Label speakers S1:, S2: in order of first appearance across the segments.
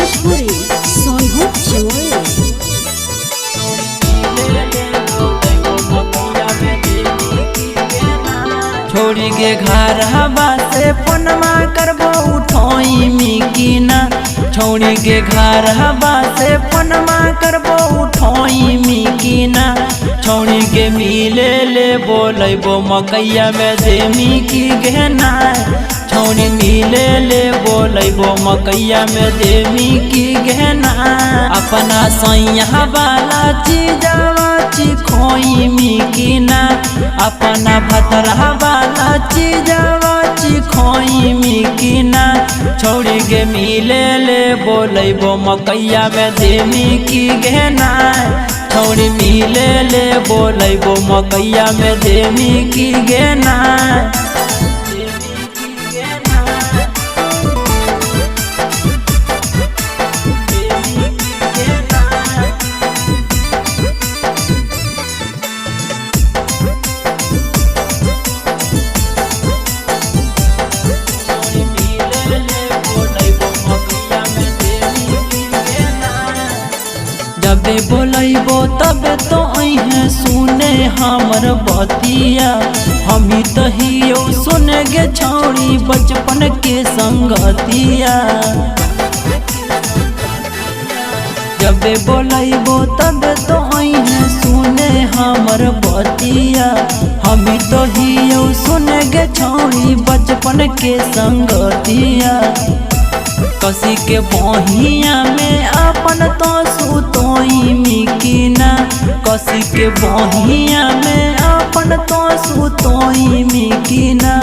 S1: भोजपुरी सोनू चमोली।
S2: छोड़ी के घर हवा से फोनमा करबो उठोई मिकीना। छोड़ी के घर हवा से फोनमा करबो उठोई मिकीना। छोड़ी के मिले ले बोलबो मकैया में देमी की गहना। छोड़ी मिले ले बोलबो मकैया में देमी की गहना। अपना सैया वाला चीजवा चिखोई मिकीना। अपना भतरा वाला चीजवा चिखोई मिकीना। छोड़ी के मिले ले बोलबो मकैया में देमी की गहना। छोड़ी मिले ले बोलबो मकैया में देमी की गहना। जबे बोलबो तबे तो अहे सुने हमर बतिया। हमी तहियो सुन गे छौड़ी बचपन के संगतिया। जबे बोलबो तबे तो अहे सुने हमर बतिया। हमी तहियो सुन गे छौड़ी बचपन के संगतिया। कसी के बहिया में अपन तो सुतोई मिकीना। कसी के बहिया में अपन तो सुतोई मिकीना।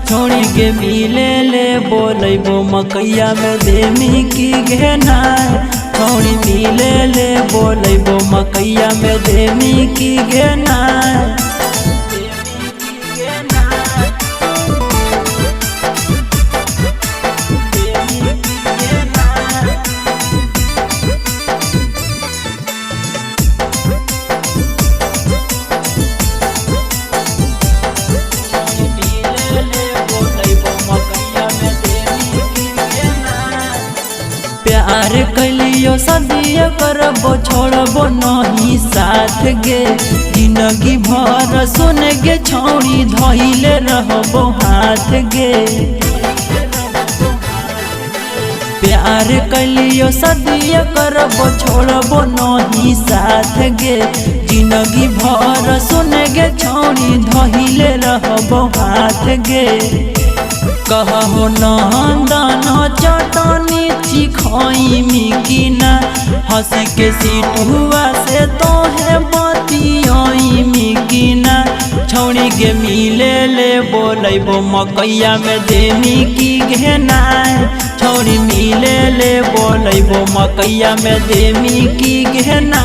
S2: छोड़ी के मिले ले बोलबो मकैया में देमी की गहना। छोड़ी मिले ले बोलबो मकैया में देमी की गहना। प्यार कलियो सदिया करबो छोड़बो नहीं साथ गे। जिंदगी भर सुन गे छौड़ी धइले रहबो हाथ गे। प्यार कलियो सदिया करबो छोड़बो नहीं साथ गे। जिंदगी भर सुन गे छौड़ी धइले रहबो हाथ गे। कहबो नंदन चटनी चिखोई मिकीना। हंसी के सीट हुआ से तोहे बतियोई मिकीना। छौड़ी के मिले ले बोलबो मकैया में देमी की गहना। छौड़ी मिले ले बोलबो मकैया में देमी की गहना।